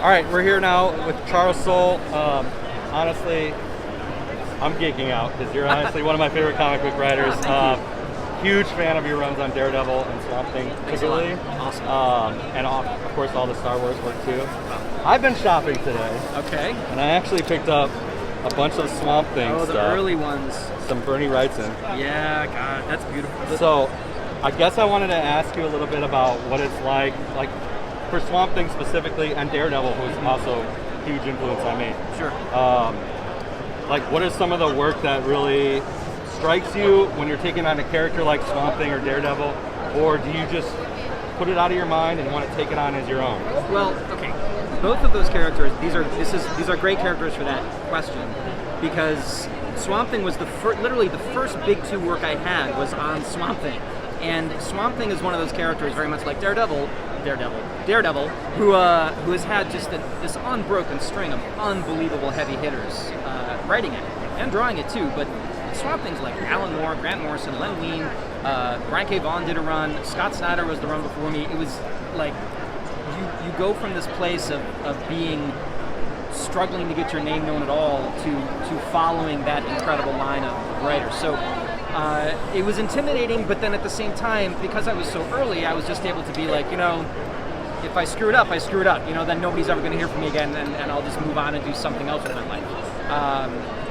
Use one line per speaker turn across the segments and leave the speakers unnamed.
All right, we're here now with Charles Soule. Honestly, I'm geeking out because you're honestly one of my favorite comic book writers. Huge fan of your runs on Daredevil and Swamp Thing, particularly.
Awesome.
And of course all the Star Wars work too. I've been shopping today.
Okay.
And I actually picked up a bunch of Swamp Thing
stuff. Oh, the early ones.
Some Bernie Wrightson.
Yeah, God, that's beautiful.
So, I guess I wanted to ask you a little bit about what it's like for Swamp Thing specifically, and Daredevil, who's also a huge influence on me.
Sure.
What is some of the work that really strikes you when you're taking on a character like Swamp Thing or Daredevil, or do you just put it out of your mind and want to take it on as your own?
Well, okay. Both of those characters, these are great characters for that question, because Swamp Thing was literally the first big two work I had was on Swamp Thing. And Swamp Thing is one of those characters, very much like Daredevil, who has had just this unbroken string of unbelievable heavy hitters writing it and drawing it too. But Swamp Thing's like Alan Moore, Grant Morrison, Len Wein, Brian K. Vaughan did a run, Scott Snyder was the run before me. It was like you go from this place of being struggling to get your name known at all to following that incredible line of writers. So it was intimidating, but then at the same time, because I was so early, I was just able to be like, if I screw it up, I screw it up. Then nobody's ever going to hear from me again, and I'll just move on and do something else with my life.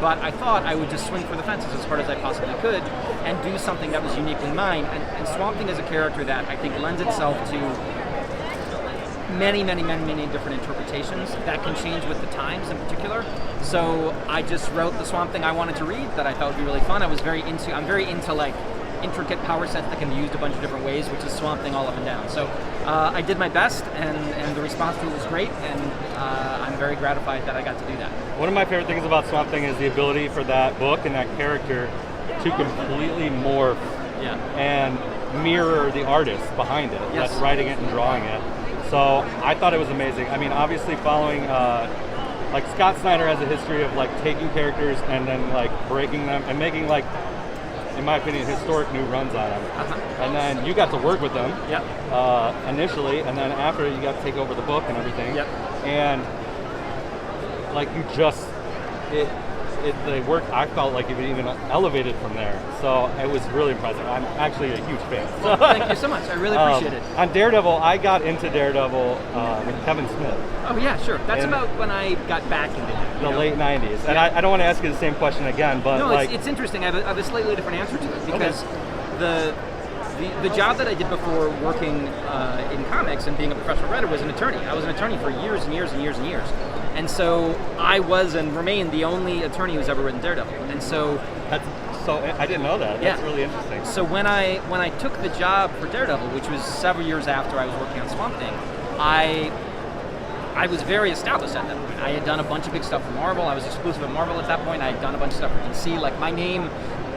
But I thought I would just swing for the fences as hard as I possibly could and do something that was uniquely mine. And Swamp Thing is a character that I think lends itself to many different interpretations that can change with the times in particular. So I just wrote the Swamp Thing I wanted to read that I thought would be really fun. I'm very into like intricate power sets that can be used a bunch of different ways, which is Swamp Thing all up and down. So I did my best, and the response to it was great, and I'm very gratified that I got to do that.
One of my favorite things about Swamp Thing is the ability for that book and that character to completely morph and mirror the artist behind it, that's writing it and drawing it. So I thought it was amazing. I mean, obviously following, Scott Snyder has a history of taking characters and then breaking them and making in my opinion, historic new runs on them. And then you got to work with them initially, and then after you got to take over the book and everything. And the work, I felt like it even elevated from there. So it was really impressive. I'm actually a huge fan.
Well, thank you so much. I really appreciate it.
On Daredevil, I got into Daredevil with Kevin Smith.
Oh yeah, sure. That's about when I got back into it.
The late 90s. And I don't want to ask you the same question again, but
no, it's interesting. I have a slightly different answer to it, because the job that I did before working in comics and being a professional writer was an attorney. I was an attorney for years and years and years and years. And so I was and remain the only attorney who's ever written Daredevil. And so
I didn't know that. That's really interesting.
So when I took the job for Daredevil, which was several years after I was working on Swamp Thing, I was very established at that point. I had done a bunch of big stuff for Marvel. I was exclusive at Marvel at that point. I had done a bunch of stuff for DC. My name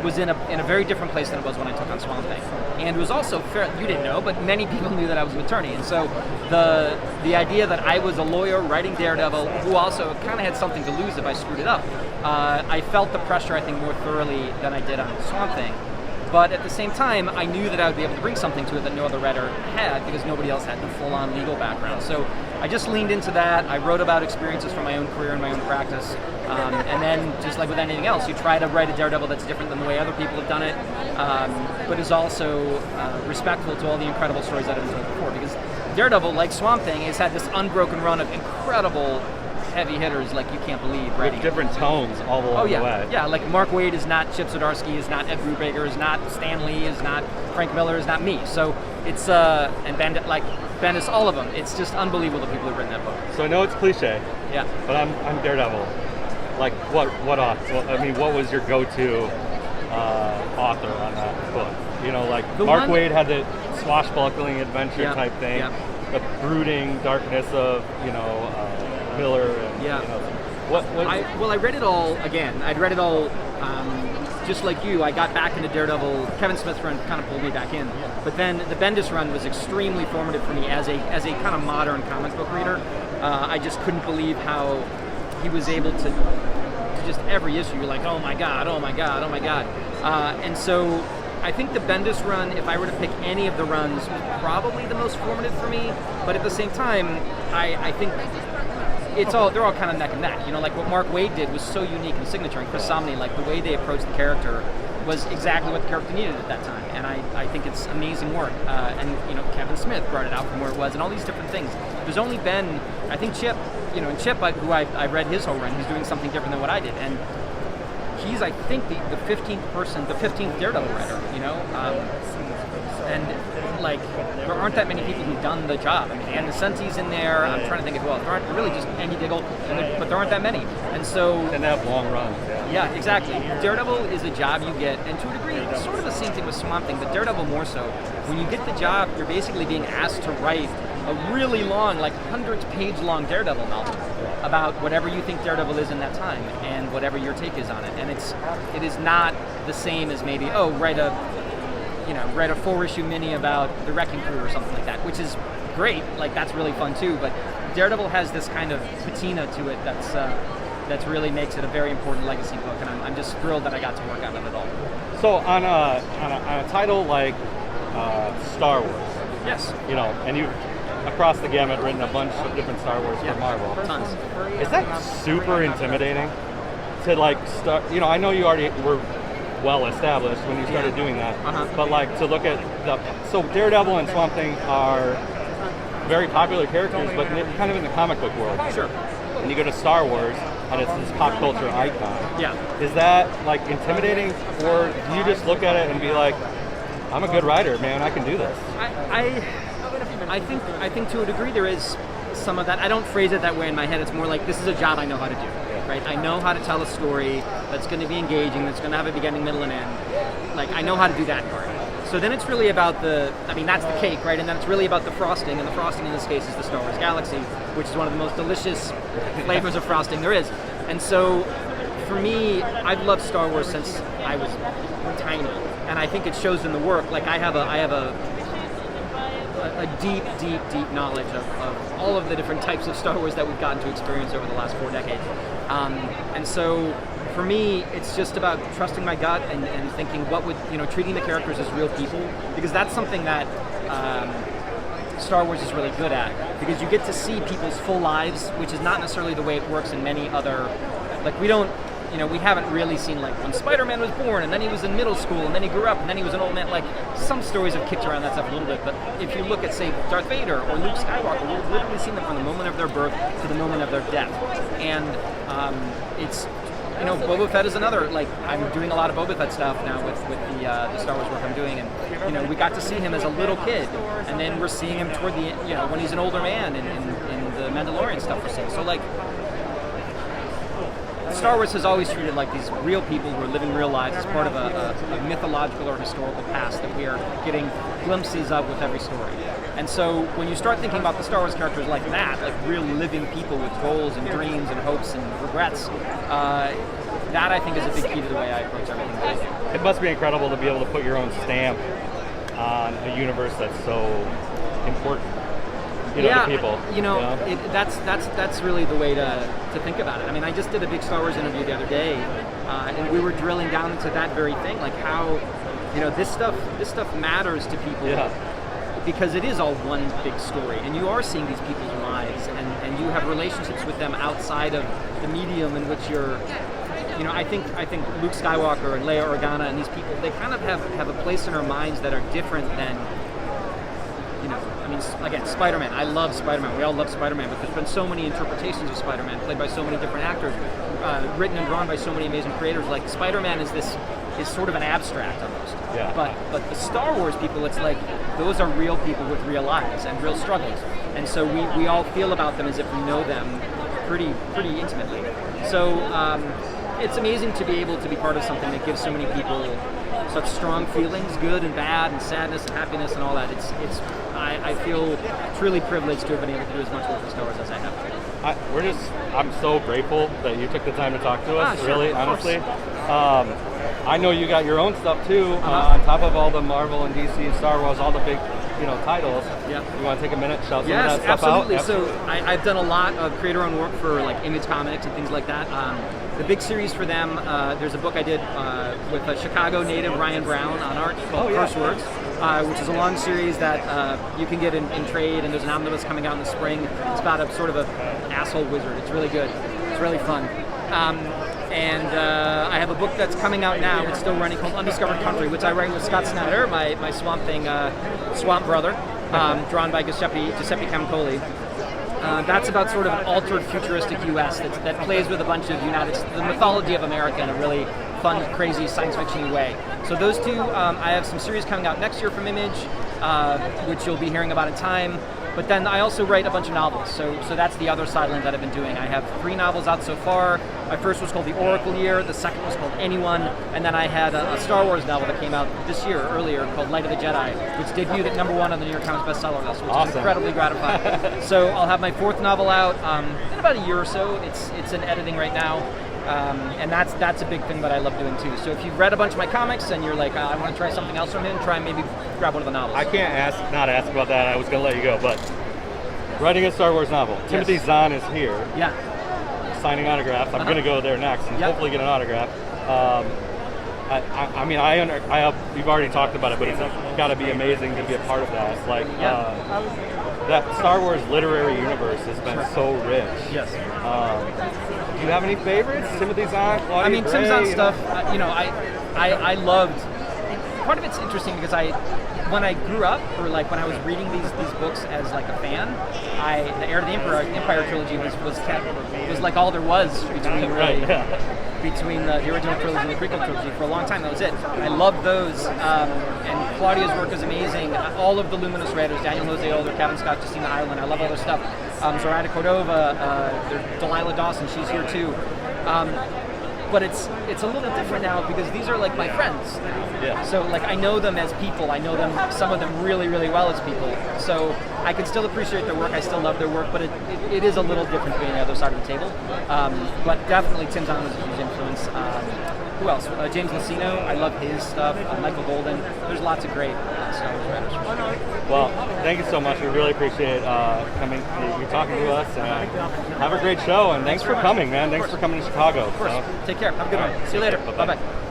was in a very different place than it was when I took on Swamp Thing. And it was also you didn't know, but many people knew that I was an attorney. And so the idea that I was a lawyer writing Daredevil, who also kind of had something to lose if I screwed it up, I felt the pressure, I think, more thoroughly than I did on Swamp Thing. But at the same time, I knew that I would be able to bring something to it that no other writer had, because nobody else had the full-on legal background. So I just leaned into that. I wrote about experiences from my own career and my own practice. And then, just like with anything else, you try to write a Daredevil that's different than the way other people have done it, but is also respectful to all the incredible stories that have been told before. Because Daredevil, like Swamp Thing, has had this unbroken run of incredible heavy hitters like you can't believe,
with different tones all along the way.
Yeah, like Mark Waid is not Chip Zdarsky, is not Ed Brubaker, is not Stan Lee, is not Frank Miller, is not me. So it's and Bendis, all of them. It's just unbelievable the people who've written that book.
So I know it's cliche.
Yeah.
But I'm Daredevil. What author? I mean, what was your go-to author on that book? Mark Waid had the swashbuckling adventure type thing, the brooding darkness of Miller. And,
I read it all again. I'd read it all just like you. I got back into Daredevil. Kevin Smith's run kind of pulled me back in. But then the Bendis run was extremely formative for me as a kind of modern comic book reader. I just couldn't believe how he was able to just every issue, you're like, oh my god, oh my god, oh my god. And so I think the Bendis run, if I were to pick any of the runs, was probably the most formative for me. But at the same time, I think they're all kind of neck and neck. You know, like what Mark Waid did was so unique and signature, and Chris Samnee, like the way they approached the character was exactly what the character needed at that time, and I think it's amazing work. And you know, Kevin Smith brought it out from where it was, and all these different things. There's only been, I think Chip, you know, and Chip, who I read his whole run, he's doing something different than what I did, and he's, I think, the 15th Daredevil writer, you know, and like there aren't that many people who've done the job. I mean, Ann Nesenti's in there. I'm trying to think as well. There aren't really just Andy Diggle, but there aren't that many, and so
and they have long runs.
Yeah, exactly. Daredevil is a job you get, and to a degree, it's sort of the same thing with Swamp Thing, but Daredevil more so. When you get the job, you're basically being asked to write a really long, like hundreds-page long Daredevil novel about whatever you think Daredevil is in that time and whatever your take is on it. And it is not the same as maybe write a 4-issue mini about the Wrecking Crew or something like that, which is great. Like that's really fun too. But Daredevil has this kind of patina to it that's really makes it a very important legacy book, and I'm just thrilled that I got to work on it at all.
So on a title like Star Wars,
yes,
you know, and you've across the gamut written a bunch of different Star Wars for Marvel.
Tons.
Is that super intimidating to like start? You know, I know you already were well established when you started doing that, but like to look at so Daredevil and Swamp Thing are very popular characters, but kind of in the comic book world.
Sure.
And you go to Star Wars, and it's this pop culture icon.
Yeah.
Is that like intimidating, or do you just look at it and be like, I'm a good writer, man, I can do this?
I think to a degree there is some of that. I don't phrase it that way in my head. It's more like this is a job I know how to do, right? I know how to tell a story that's going to be engaging, that's going to have a beginning, middle, and end. Like I know how to do that part. So then it's really about that's the cake, right? And then it's really about the frosting, and the frosting in this case is the Star Wars Galaxy, which is one of the most delicious flavors of frosting there is. And so for me, I've loved Star Wars since I was tiny, and I think it shows in the work. Like I have a deep knowledge of all of the different types of Star Wars that we've gotten to experience over the last 4 decades. And so for me, it's just about trusting my gut and thinking treating the characters as real people, because that's something that Star Wars is really good at, because you get to see people's full lives, which is not necessarily the way it works in many other, like we haven't really seen like when Spider-Man was born and then he was in middle school and then he grew up and then he was an old man. Like some stories have kicked around that stuff a little bit, but if you look at say Darth Vader or Luke Skywalker, we've literally seen them from the moment of their birth to the moment of their death. And it's, Boba Fett is another, like I'm doing a lot of Boba Fett stuff now with the Star Wars work I'm doing, and we got to see him as a little kid, and then we're seeing him toward the, when he's an older man in the Mandalorian stuff we're seeing. So like, Star Wars has always treated like these real people who are living real lives as part of a mythological or historical past that we are getting glimpses of with every story. And so when you start thinking about the Star Wars characters like that, like real living people with goals and dreams and hopes and regrets, that I think is a big key to the way I approach everything that I do.
It must be incredible to be able to put your own stamp on a universe that's so important. To people.
That's really the way to think about it. I mean, I just did a big Star Wars interview the other day, and we were drilling down into that very thing, like how, this stuff matters to people.
Yeah.
Because it is all one big story, and you are seeing these people's lives, and you have relationships with them outside of the medium in which you're. I think Luke Skywalker and Leia Organa and these people, they kind of have a place in our minds that are different than. Again, Spider-Man. I love Spider-Man. We all love Spider-Man, but there's been so many interpretations of Spider-Man played by so many different actors, written and drawn by so many amazing creators. Like Spider-Man is sort of an abstract almost. Yeah. But the Star Wars people, it's like those are real people with real lives and real struggles, and so we all feel about them as if we know them pretty intimately. So it's amazing to be able to be part of something that gives so many people such strong feelings, good and bad, and sadness and happiness and all that. I feel truly privileged to have been able to do as much work with Star Wars as I have.
I'm so grateful that you took the time to talk to us.
Sure,
really, honestly. I know you got your own stuff too, on top of all the Marvel and DC and Star Wars, all the big, titles.
Yeah.
You want to take a minute, shout some
yes,
of that stuff
absolutely.
out?
Absolutely. So I've done a lot of creator-owned work for like Image Comics and things like that. The big series for them, there's a book I did with a Chicago native, Ryan Brown, on art called Curse Words. which is a long series that you can get in trade, and there's an omnibus coming out in the spring. It's about a sort of a asshole wizard. It's really good. It's really fun. And I have a book that's coming out now. It's still running, called Undiscovered Country, which I write with Scott Snyder, my Swamp Thing, Swamp brother, drawn by Giuseppe Camcoli. That's about sort of an altered futuristic U.S. that plays with a bunch of the mythology of America in a really fun, crazy, science fiction way. So those two, I have some series coming out next year from Image, which you'll be hearing about in time. But then I also write a bunch of novels, so that's the other sideline that I've been doing. I have 3 novels out so far. My first was called The Oracle Year, the second was called Anyone, and then I had a Star Wars novel that came out this year, earlier, called Light of the Jedi, which debuted at #1 on the New York Times Bestseller list, which is incredibly gratifying. So I'll have my 4th novel out in about a year or so. It's in editing right now. And that's a big thing that I love doing too. So if you've read a bunch of my comics and you're like, I want to try something else from him, try and maybe grab one of the novels.
I can't not ask about that. I was going to let you go, but writing a Star Wars novel. Timothy Zahn is here.
Yeah.
Signing autographs. I'm going to go there next and hopefully get an autograph. I mean, you've already talked about it, but it's got to be amazing to be a part of that. Like, that Star Wars literary universe has been so rich.
Yes.
Do you have any favorites? Timothy Zahn, Claudia
I mean,
Gray,
Tim Zahn stuff, I loved. Part of it's interesting because when I grew up, or like when I was reading these books as like a fan, the Heir to the Empire trilogy was like all there was between between the original trilogy and the prequel trilogy. For a long time, that was it. I loved those, and Claudia's work is amazing. All of the Luminous writers, Daniel Jose Older, Kevin Scott, Justina Ireland, I love all their stuff. Zoraida Cordova, Delilah Dawson, she's here too. But it's a little different now because these are like my friends now. Yeah. So like I know them as people. I know them, some of them really, really well as people. So I can still appreciate their work. I still love their work, but it is a little different being on the other side of the table. But definitely Tim Zahn was a huge influence. Who else? James Luceno. I love his stuff. Michael Golden. There's lots of great Star Wars writers.
Well, thank you so much. We really appreciate coming. You're talking to us. And have a great show. And thanks for coming, man. Thanks for coming to Chicago.
Of course. Take care. Have a good one. See you later. Bye bye.